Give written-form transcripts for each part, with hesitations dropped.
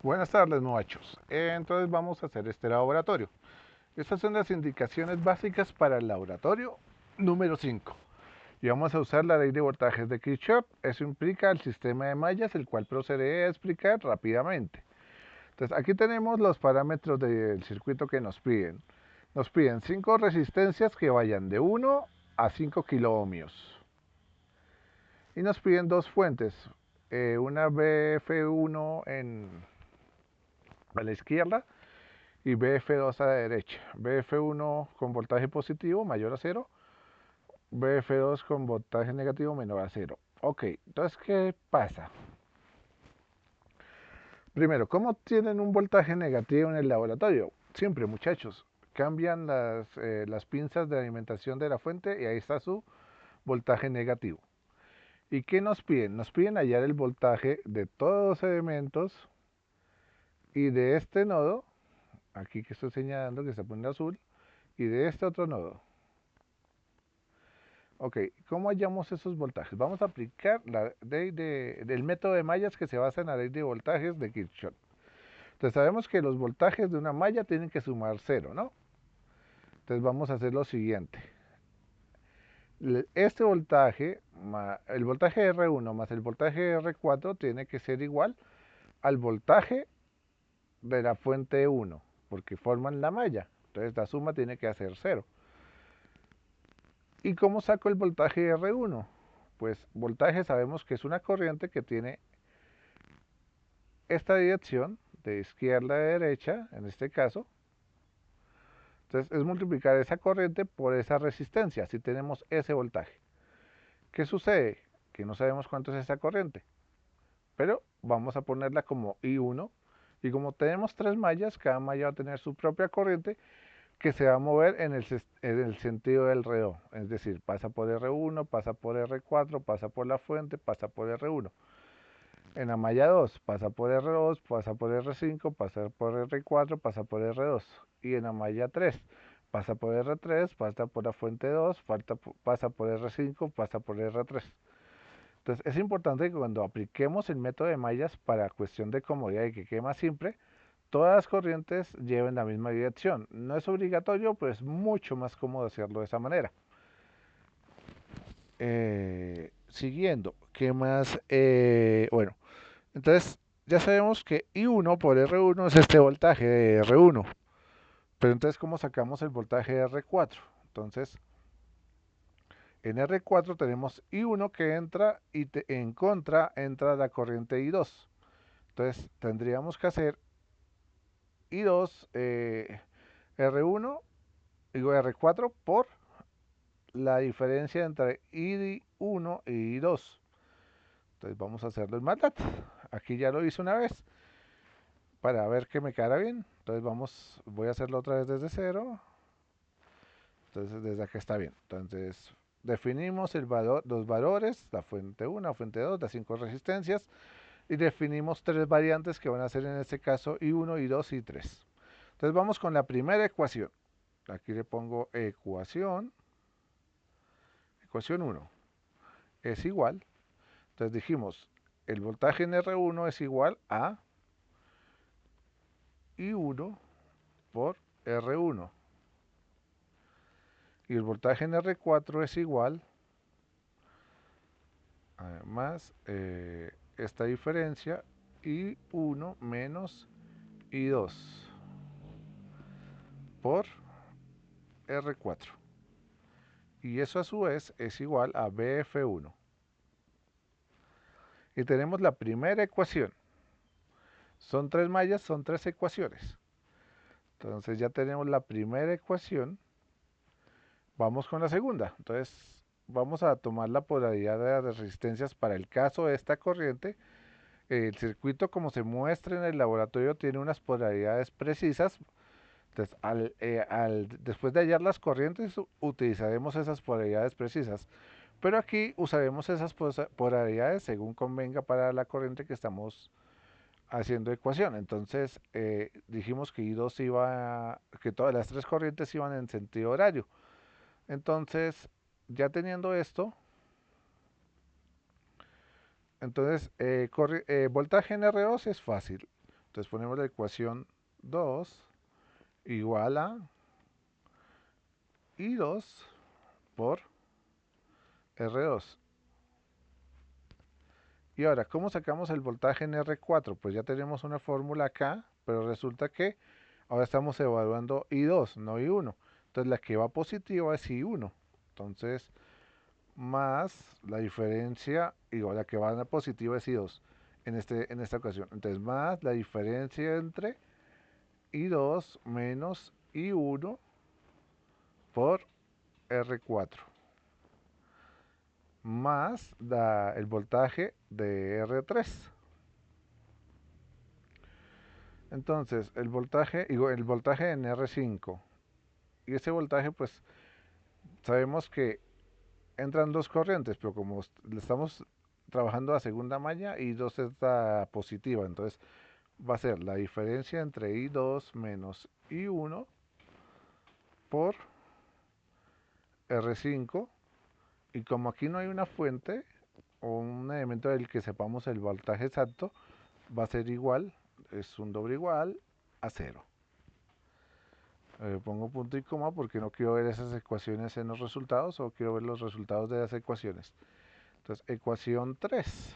Buenas tardes, muchachos. Entonces vamos a hacer este laboratorio. Estas son las indicaciones básicas para el laboratorio número 5. Y vamos a usar la ley de voltajes de Kirchhoff. Eso implica el sistema de mallas, el cual procederé a explicar rápidamente. Entonces aquí tenemos los parámetros del circuito que nos piden. Nos piden 5 resistencias que vayan de 1 a 5 kiloohmios. Y nos piden dos fuentes, una BF1 a la izquierda y BF2 a la derecha. BF1 con voltaje positivo mayor a 0, BF2 con voltaje negativo menor a 0. Ok, entonces, ¿qué pasa? Primero, ¿cómo tienen un voltaje negativo en el laboratorio? Siempre, muchachos, cambian las pinzas de alimentación de la fuente y ahí está su voltaje negativo. ¿Y qué nos piden? Nos piden hallar el voltaje de todos los elementos y de este nodo, aquí que estoy señalando que se pone azul, y de este otro nodo. Ok, ¿cómo hallamos esos voltajes? Vamos a aplicar la ley del método de mallas que se basa en la ley de voltajes de Kirchhoff. Entonces sabemos que los voltajes de una malla tienen que sumar 0, ¿no? Entonces vamos a hacer lo siguiente. Este voltaje, el voltaje R1 más el voltaje R4 tiene que ser igual al voltaje de la fuente 1, porque forman la malla. Entonces la suma tiene que hacer 0. ¿Y cómo saco el voltaje R1? Pues voltaje sabemos que es una corriente que tiene esta dirección de izquierda a derecha, en este caso. Entonces es multiplicar esa corriente por esa resistencia, si tenemos ese voltaje. ¿Qué sucede? Que no sabemos cuánto es esa corriente, pero vamos a ponerla como I1, y como tenemos tres mallas, cada malla va a tener su propia corriente que se va a mover en el sentido del reloj, es decir, pasa por R1, pasa por R4, pasa por la fuente, pasa por R1. En la malla 2 pasa por R2, pasa por R5, pasa por R4, pasa por R2. Y en la malla 3 pasa por R3, pasa por la fuente 2, pasa por R5, pasa por R3. Entonces es importante que cuando apliquemos el método de mallas para cuestión de comodidad y que quede más simple, todas las corrientes lleven la misma dirección. No es obligatorio, pero es mucho más cómodo hacerlo de esa manera. Siguiendo, ¿qué más? Bueno, entonces ya sabemos que I1 por R1 es este voltaje de R1. Pero entonces, ¿cómo sacamos el voltaje de R4? Entonces, en R4 tenemos I1 que entra y en contra entra la corriente I2. Entonces, tendríamos que hacer I2 R1, digo R4 por la diferencia entre I1 y I2. Entonces, vamos a hacerlo en MATLAB. Aquí ya lo hice una vez para ver que me quedara bien. Entonces voy a hacerlo otra vez desde cero. Entonces desde acá está bien. Entonces definimos los valores, la fuente 1, la fuente 2, las 5 resistencias y definimos tres variantes que van a ser en este caso I1, I2 y 3. Entonces vamos con la primera ecuación. Aquí le pongo ecuación 1 es igual. Entonces dijimos, el voltaje en R1 es igual a I1 por R1. Y el voltaje en R4 es igual a más esta diferencia I1 menos I2 por R4. Y eso a su vez es igual a BF1. Y tenemos la primera ecuación. Son tres mallas, son tres ecuaciones. Entonces ya tenemos la primera ecuación. Vamos con la segunda. Entonces vamos a tomar la polaridad de las resistencias para el caso de esta corriente. El circuito, como se muestra en el laboratorio, tiene unas polaridades precisas. Entonces, después de hallar las corrientes, utilizaremos esas polaridades precisas. Pero aquí usaremos esas polaridades según convenga para la corriente que estamos haciendo ecuación. Entonces, dijimos que I2 que todas las tres corrientes iban en sentido horario. Entonces, ya teniendo esto, entonces voltaje en R2 es fácil. Entonces ponemos la ecuación 2 igual a I2 por R2. Y ahora, ¿cómo sacamos el voltaje en R4? Pues ya tenemos una fórmula acá, pero resulta que ahora estamos evaluando I2, no I1. Entonces la que va positiva es I1. Entonces, más la diferencia, igual la que va a positiva es I2 en esta ocasión. Entonces, más la diferencia entre I2 menos I1 por R4. Más el voltaje de R3. Entonces, el voltaje en R5. Y ese voltaje, pues, sabemos que entran dos corrientes, pero como le estamos trabajando a segunda malla, I2 está positiva. Entonces, va a ser la diferencia entre I2 menos I1 por R5. Y como aquí no hay una fuente o un elemento del que sepamos el voltaje exacto, va a ser igual, es un doble igual a cero. Pongo punto y coma porque no quiero ver esas ecuaciones en los resultados, o quiero ver los resultados de las ecuaciones. Entonces, ecuación 3.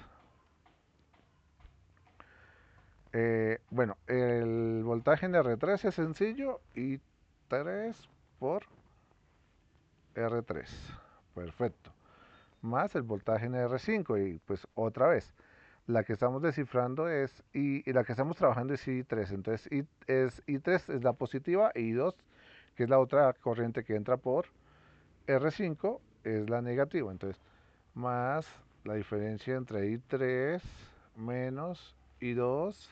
Bueno, el voltaje en R3 es sencillo, y 3 por R3. Perfecto. Más el voltaje en R5, y pues otra vez, la que estamos descifrando y la que estamos trabajando es I3. Entonces, I3 es la positiva, y I2, que es la otra corriente que entra por R5, es la negativa. Entonces, más la diferencia entre I3 menos I2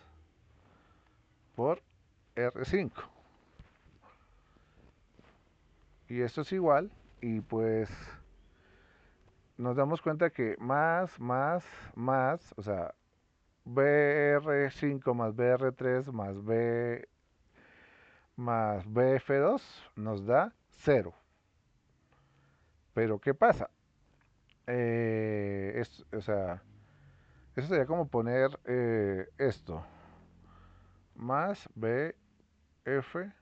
por R5. Y esto es igual, y pues nos damos cuenta que más, o sea, BR5 más BR3 más BF2 nos da 0. Pero ¿qué pasa? O sea, eso sería como poner esto, más BF2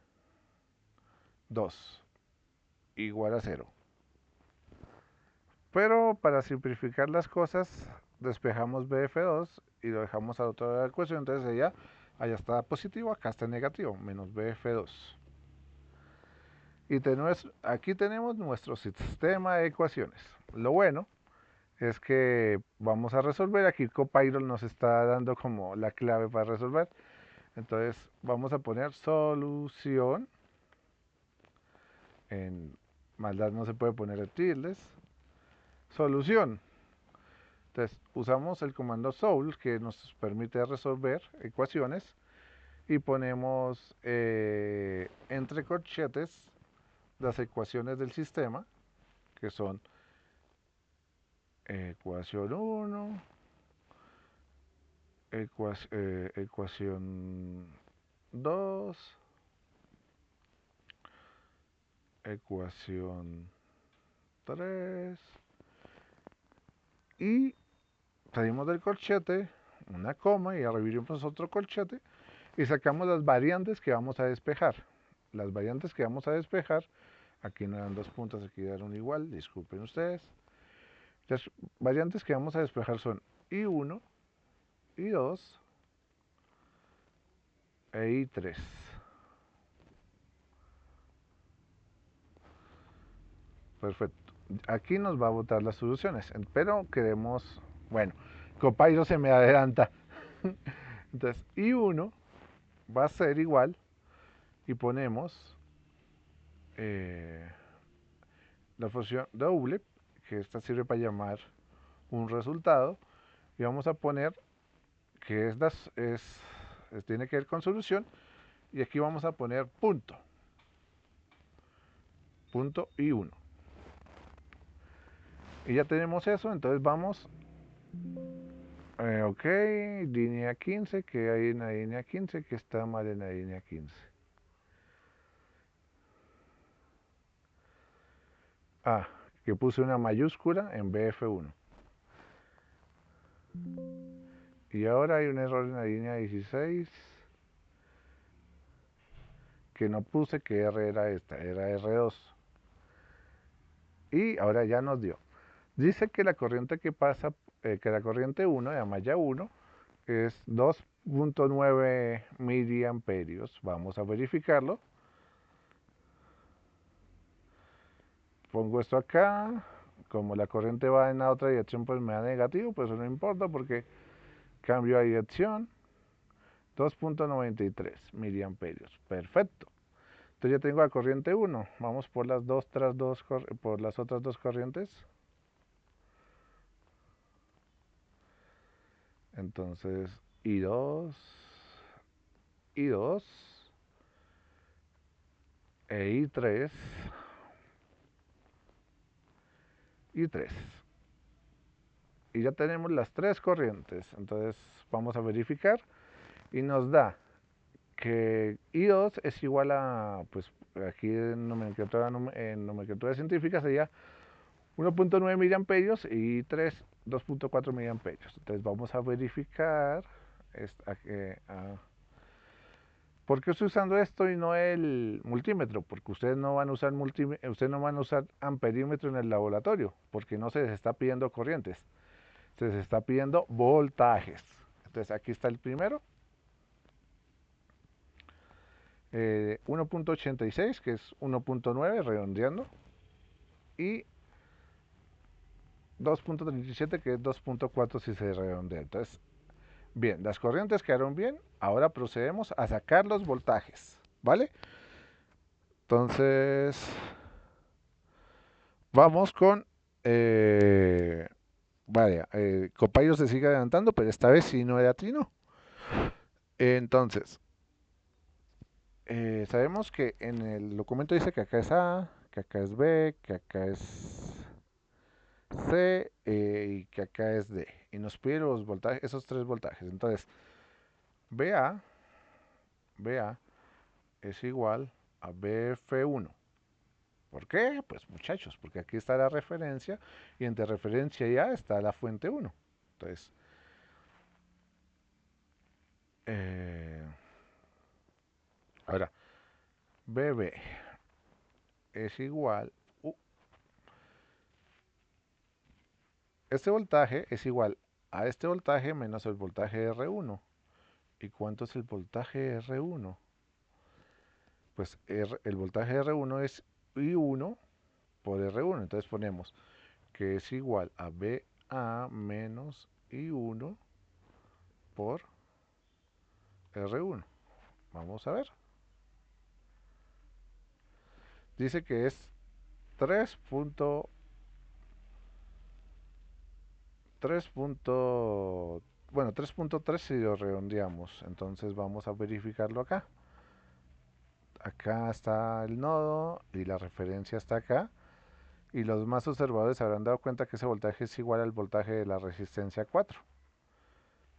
igual a 0. Pero para simplificar las cosas, despejamos BF2 y lo dejamos a otra de la ecuación. Entonces allá está positivo, acá está negativo, menos BF2. Y aquí tenemos nuestro sistema de ecuaciones. Lo bueno es que vamos a resolver. Aquí Copilot nos está dando como la clave para resolver. Entonces vamos a poner solución. En maldad no se puede poner tildes. Solución. Entonces usamos el comando solve, que nos permite resolver ecuaciones, y ponemos entre corchetes las ecuaciones del sistema, que son ecuación 1, ecuación 2, ecuación 3, y salimos del corchete, una coma, y abrimos otro corchete, y sacamos las variantes que vamos a despejar. Las variantes que vamos a despejar, aquí no eran dos puntos, aquí dieron igual, disculpen ustedes. Las variantes que vamos a despejar son I1, I2 e I3. Perfecto. Aquí nos va a botar las soluciones, pero queremos, bueno, Copilot se me adelanta. Entonces, I1 va a ser igual, y ponemos la función doble, que esta sirve para llamar un resultado, y vamos a poner que tiene que ver con solución, y aquí vamos a poner punto I1. Y ya tenemos eso. Entonces vamos, ok, línea 15, que hay en la línea 15, que está mal en la línea 15. Ah, que puse una mayúscula en BF1. Y ahora hay un error en la línea 16. que no puse que R era esta, era R2. Y ahora ya nos dio. Dice que la corriente que pasa, que la corriente 1 de malla 1 es 2.9 miliamperios. Vamos a verificarlo. Pongo esto acá. Como la corriente va en la otra dirección, pues me da negativo, pues eso no importa porque cambio a dirección. 2.93 miliamperios. Perfecto. Entonces ya tengo la corriente 1. Vamos por las por las otras dos corrientes. Entonces, I2, I2 e I3 y 3. Y ya tenemos las tres corrientes. Entonces vamos a verificar y nos da que I2 es igual a, pues aquí en nomenclatura científica sería 1.9 miliamperios y I3 2.4 miliamperios. Entonces vamos a verificar ¿por qué estoy usando esto y no el multímetro? Porque ustedes no van a usar amperímetro en el laboratorio, porque no se les está pidiendo corrientes, se les está pidiendo voltajes. Entonces aquí está el primero, 1.86, que es 1.9 redondeando, y 2.37, que es 2.4 si se redondea. Entonces, bien, las corrientes quedaron bien, ahora procedemos a sacar los voltajes, ¿vale? Entonces, vamos con vaya, Copilot se sigue adelantando, pero esta vez sí no era trino. Entonces, sabemos que en el documento dice que acá es A, que acá es B, que acá es C y que acá es D. Y nos pide los voltajes, esos tres voltajes. Entonces, BA, BA es igual a BF1. ¿Por qué? Pues muchachos, porque aquí está la referencia y entre referencia y A está la fuente 1. Entonces, eh, ahora, BB es igual, este voltaje es igual a este voltaje menos el voltaje R1. ¿Y cuánto es el voltaje R1? Pues el voltaje R1 es I1 por R1. Entonces ponemos que es igual a BA menos I1 por R1. Vamos a ver. Dice que es 3. 3. Bueno, 3.3 si lo redondeamos. Entonces vamos a verificarlo acá. Acá está el nodo y la referencia está acá. Y los más observadores se habrán dado cuenta que ese voltaje es igual al voltaje de la resistencia 4.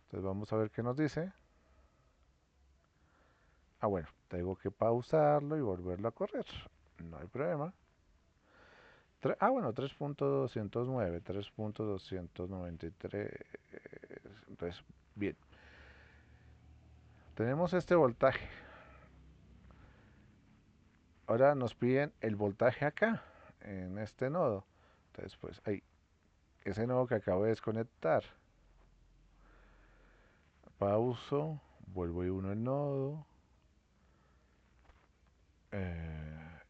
Entonces vamos a ver qué nos dice. Ah, bueno, tengo que pausarlo y volverlo a correr. No hay problema. Bueno, 3.209, 3.293. Entonces, bien. Tenemos este voltaje. Ahora nos piden el voltaje acá, en este nodo. Entonces, pues ahí, ese nodo que acabo de desconectar. Pauso, vuelvo y uno el nodo.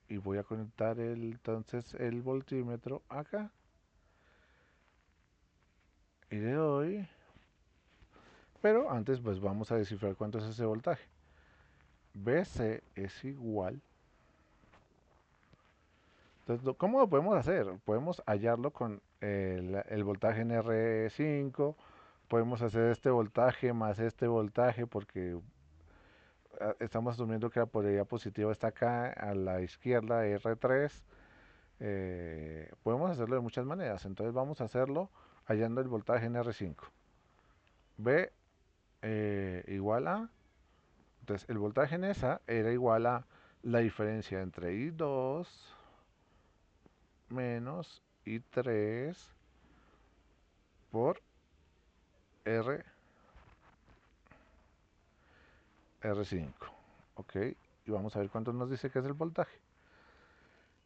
Y voy a conectar entonces el voltímetro acá. Y le doy. Pero antes pues vamos a descifrar cuánto es ese voltaje. BC es igual. Entonces, ¿cómo lo podemos hacer? Podemos hallarlo con el voltaje en R5. Podemos hacer este voltaje más este voltaje porque estamos asumiendo que la polaridad positiva está acá a la izquierda, R3. Podemos hacerlo de muchas maneras. Entonces vamos a hacerlo hallando el voltaje en R5. B igual a, entonces el voltaje en esa era igual a la diferencia entre I2 menos I3 por R5. ¿Ok? y vamos a ver cuánto nos dice que es el voltaje.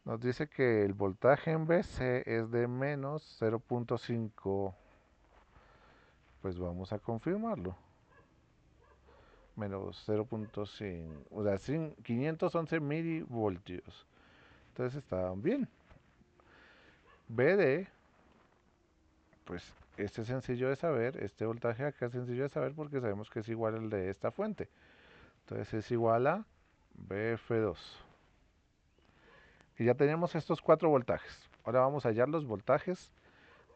Nos dice que el voltaje en BC es de menos 0.5. Pues vamos a confirmarlo. Menos 0.5, o sea, 511 milivoltios. Entonces está bien. BD, pues este es sencillo de saber, este voltaje acá es sencillo de saber porque sabemos que es igual al de esta fuente. Entonces es igual a BF2. Y ya tenemos estos cuatro voltajes. Ahora vamos a hallar los voltajes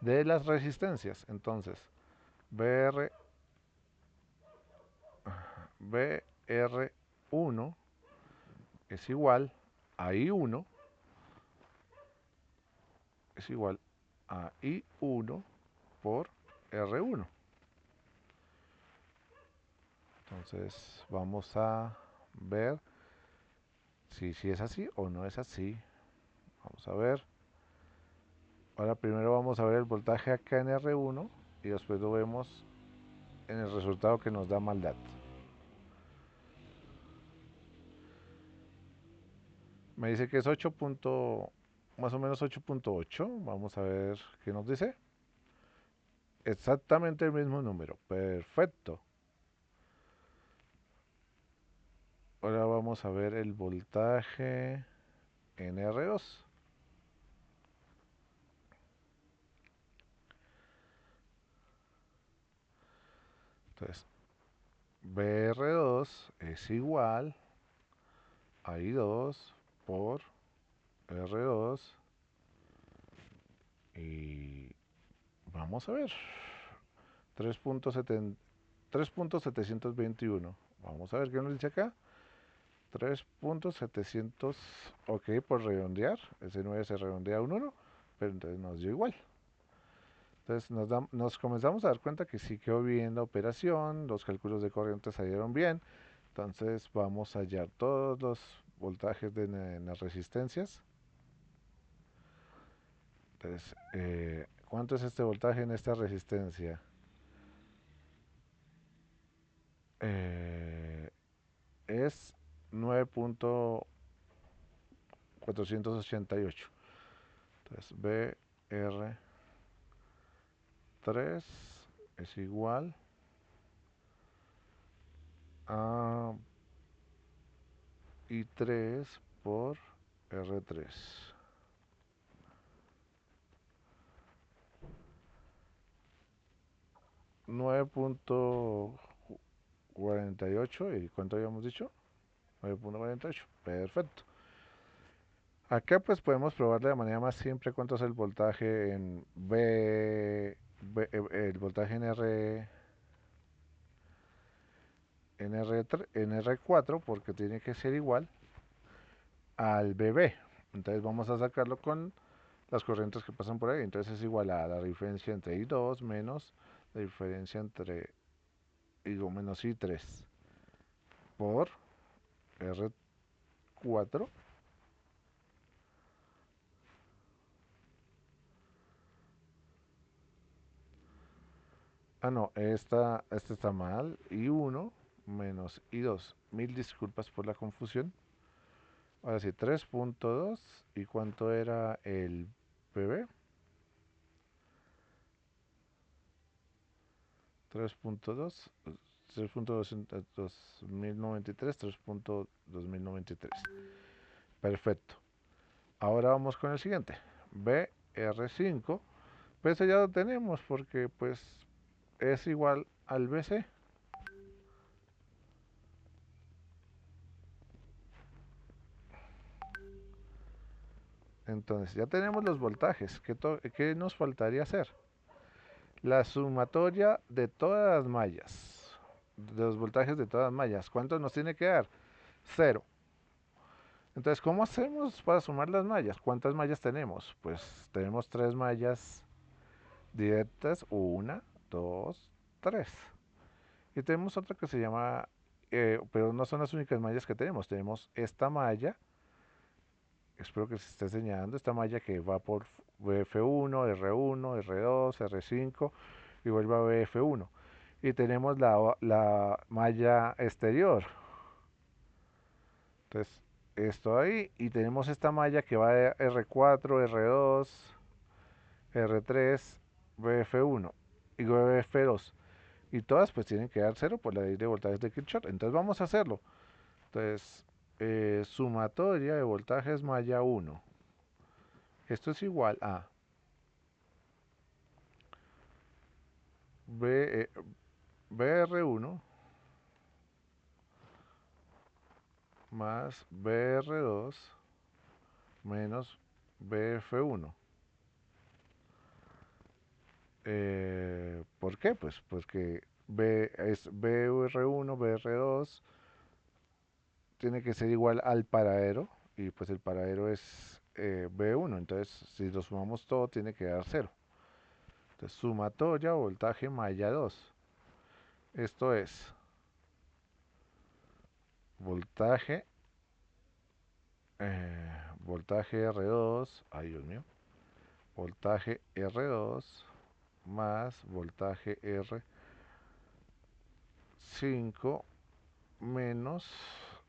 de las resistencias. Entonces, BR, BR1 es igual a I1, es igual a I1 por R1. Entonces vamos a ver si es así o no es así. Vamos a ver. Ahora primero vamos a ver el voltaje acá en R1 y después lo vemos en el resultado que nos da maldad. Me dice que es 8. Más o menos 8.8. Vamos a ver qué nos dice. Exactamente el mismo número. Perfecto. Ahora vamos a ver el voltaje en R2. Entonces, BR2 es igual a I2 por R2 y vamos a ver 3.721. Vamos a ver qué nos dice acá. 3.700, ok, por redondear, ese 9 se redondea a un 1, pero entonces nos dio igual. Entonces nos comenzamos a dar cuenta que sí quedó bien la operación, los cálculos de corriente salieron bien, entonces vamos a hallar todos los voltajes en las resistencias. Entonces, ¿cuánto es este voltaje en esta resistencia? Eh, es 9.488. Entonces, BR3 es igual a I3 por R3. 9.48. ¿Y cuánto habíamos dicho? 9.48. Perfecto. Acá pues podemos probar de la manera más simple cuánto es el voltaje en el voltaje en R4 porque tiene que ser igual al BB. Entonces vamos a sacarlo con las corrientes que pasan por ahí. Entonces es igual a la diferencia entre I2 menos la diferencia entre menos I3 por R4. Ah, no, esta está mal. I1 menos I2. Mil disculpas por la confusión. Ahora sí, 3.2. ¿Y cuánto era el PB? 3.2. 3.2093. 3.2093. Perfecto. Ahora vamos con el siguiente. BR5. Pues ya lo tenemos porque pues es igual al BC. Entonces ya tenemos los voltajes. ¿Qué nos faltaría hacer? La sumatoria de todas las mallas. De los voltajes de todas las mallas. ¿Cuánto nos tiene que dar? Cero. Entonces, ¿cómo hacemos para sumar las mallas? ¿Cuántas mallas tenemos? Pues tenemos tres mallas directas. Una, dos, tres. Y tenemos otra que se llama, pero no son las únicas mallas que tenemos. Tenemos esta malla, espero que se esté señalando, esta malla que va por F1, R1, R2, R5 y vuelve a BF1. Y tenemos la malla exterior. Entonces, esto ahí, y tenemos esta malla que va de R4, R2, R3, BF1 y BF2. Y todas pues tienen que dar cero por la ley de voltajes de Kirchhoff. Entonces vamos a hacerlo. Entonces, sumatoria de voltajes malla 1. Esto es igual a B, BR1 más BR2 menos BF1. ¿Por qué? Pues porque B es BR1, BR2 tiene que ser igual al paradero y pues el paradero es B1, entonces si lo sumamos todo tiene que dar cero. Entonces sumatoria voltaje malla 2. Esto es voltaje, voltaje R2, ay Dios mío, voltaje R2 más voltaje R5 menos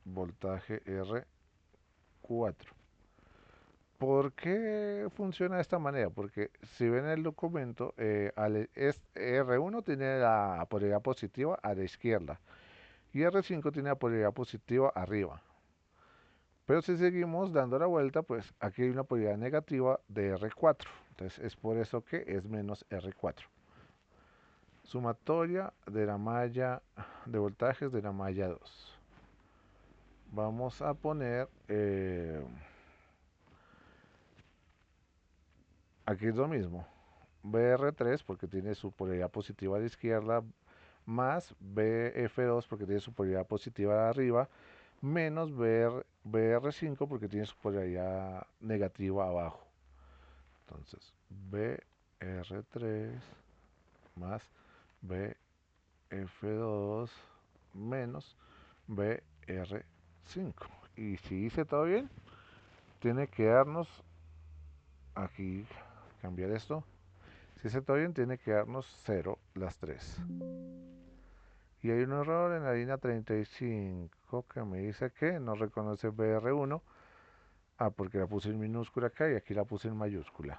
voltaje R4. ¿Por qué funciona de esta manera? Porque si ven el documento, R1 tiene la polaridad positiva a la izquierda y R5 tiene la polaridad positiva arriba. Pero si seguimos dando la vuelta, pues aquí hay una polaridad negativa de R4. Entonces es por eso que es menos R4. Sumatoria de la malla de voltajes de la malla 2. Vamos a poner, aquí es lo mismo, BR3 porque tiene su polaridad positiva a la izquierda, más BF2 porque tiene su polaridad positiva arriba, menos BR5 porque tiene su polaridad negativa abajo. Entonces, BR3 más BF2 menos BR5. Y si hice todo bien, tiene que darnos, aquí, cambiar esto. Si hice todo bien, tiene que darnos cero las tres. Y hay un error en la línea 35 que me dice que no reconoce BR1. Ah, porque la puse en minúscula acá y aquí la puse en mayúscula.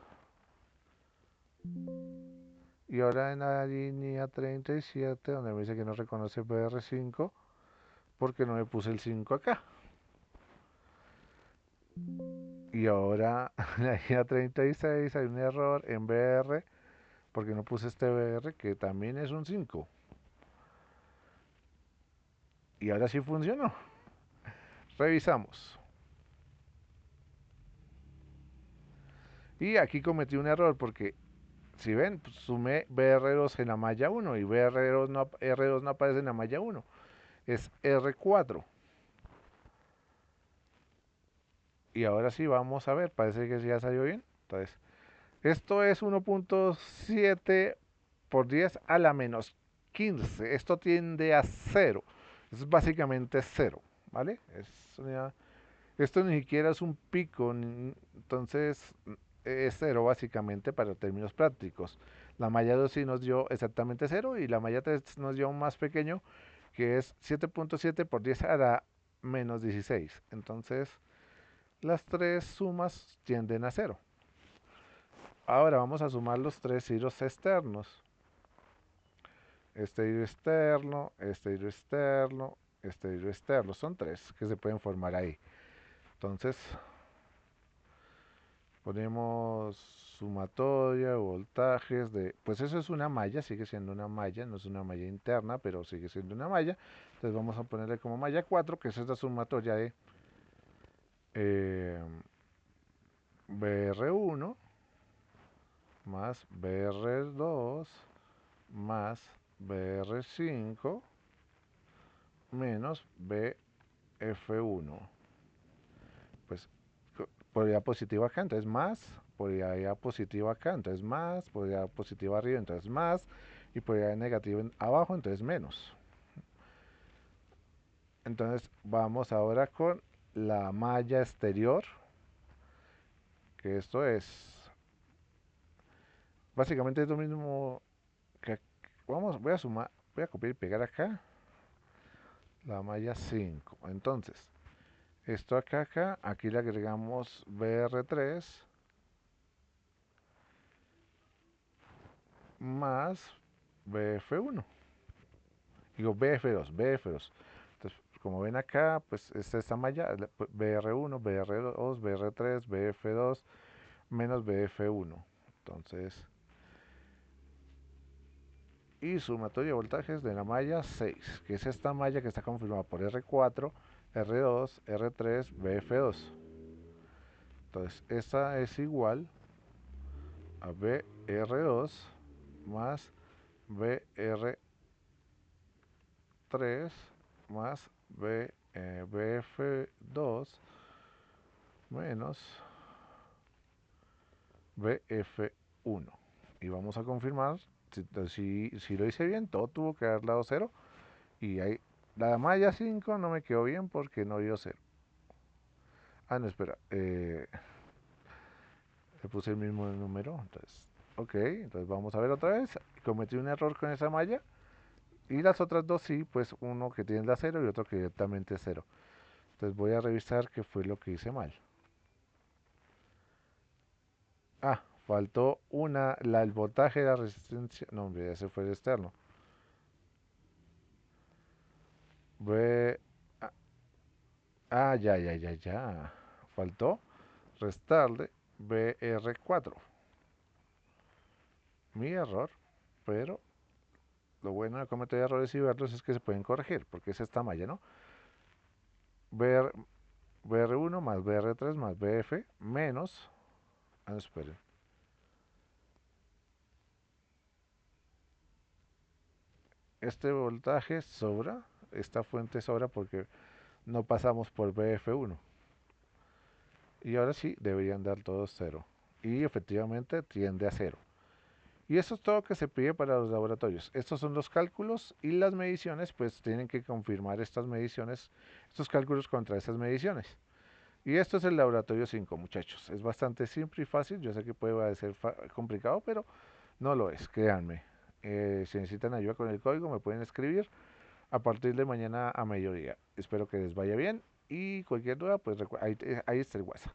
Y ahora en la línea 37, donde me dice que no reconoce BR5, porque no me puse el 5 acá. Y ahora en la línea 36 hay un error en BR, porque no puse este BR, que también es un 5. Y ahora sí funcionó. Revisamos. Y aquí cometí un error, porque si ven, pues sumé BR2 en la malla 1 y BR2 no, R2 no aparece en la malla 1, es R4. Y ahora sí vamos a ver, parece que ya salió bien. Entonces, esto es 1.7 por 10 a la menos 15. Esto tiende a cero. Es básicamente cero, ¿vale? Esto ni siquiera es un pico, entonces es cero básicamente para términos prácticos. La malla 2 sí nos dio exactamente cero y la malla 3 nos dio un más pequeño que es 7.7 por 10 a la menos 16. Entonces las tres sumas tienden a cero. Ahora vamos a sumar los tres hilos externos. Este hilo externo, este hilo externo, este hilo externo. Son tres que se pueden formar ahí. Entonces ponemos sumatoria, voltajes de... Pues eso es una malla, sigue siendo una malla, no es una malla interna, pero sigue siendo una malla. Entonces vamos a ponerle como malla 4, que es esta sumatoria de eh, BR1 más BR2 más BR5 menos BF1. Pues polaridad positiva acá, entonces más, polaridad positiva acá, entonces más, polaridad positiva arriba, entonces más, y polaridad negativa abajo, entonces menos. Entonces vamos ahora con la malla exterior, que esto es, básicamente es lo mismo que, voy a sumar, voy a copiar y pegar acá, la malla 5. Entonces, Esto acá, aquí le agregamos BR3 más BF1. Digo BF2. Entonces, como ven acá, pues esta malla, BR1, BR2, BR3, BF2 menos BF1. Entonces, y sumatoria de voltajes de la malla 6, que es esta malla que está confirmada por R4, R2, R3, BF2. Entonces, esta es igual a BR2 más BR3 más BF2 menos BF1. Y vamos a confirmar si lo hice bien, todo tuvo que haber dado 0. Y ahí, la malla 5 no me quedó bien porque no dio 0. Ah, no, espera. Le puse el mismo número. Entonces, ok. Entonces vamos a ver otra vez. Cometí un error con esa malla. Y las otras dos sí, pues uno que tiene la 0 y otro que directamente es 0. Entonces voy a revisar qué fue lo que hice mal. Ah, faltó el voltaje de la resistencia. No, hombre, ese fue el externo. Ve, ah, ya. Faltó restarle BR4. Mi error, pero lo bueno de cometer errores y verlos es que se pueden corregir, porque es esta malla, ¿no? BR, BR1 más BR3 más BF menos. Ah, no, esperen. Este voltaje sobra, esta fuente sobra porque no pasamos por BF1. Y ahora sí, deberían dar todos 0. Y efectivamente tiende a 0. Y eso es todo lo que se pide para los laboratorios. Estos son los cálculos y las mediciones, pues tienen que confirmar estas mediciones, estos cálculos contra estas mediciones. Y esto es el laboratorio 5, muchachos. Es bastante simple y fácil. Yo sé que puede parecer complicado, pero no lo es, créanme. Si necesitan ayuda con el código, me pueden escribir a partir de mañana a mediodía. Espero que les vaya bien y cualquier duda, pues ahí está el WhatsApp.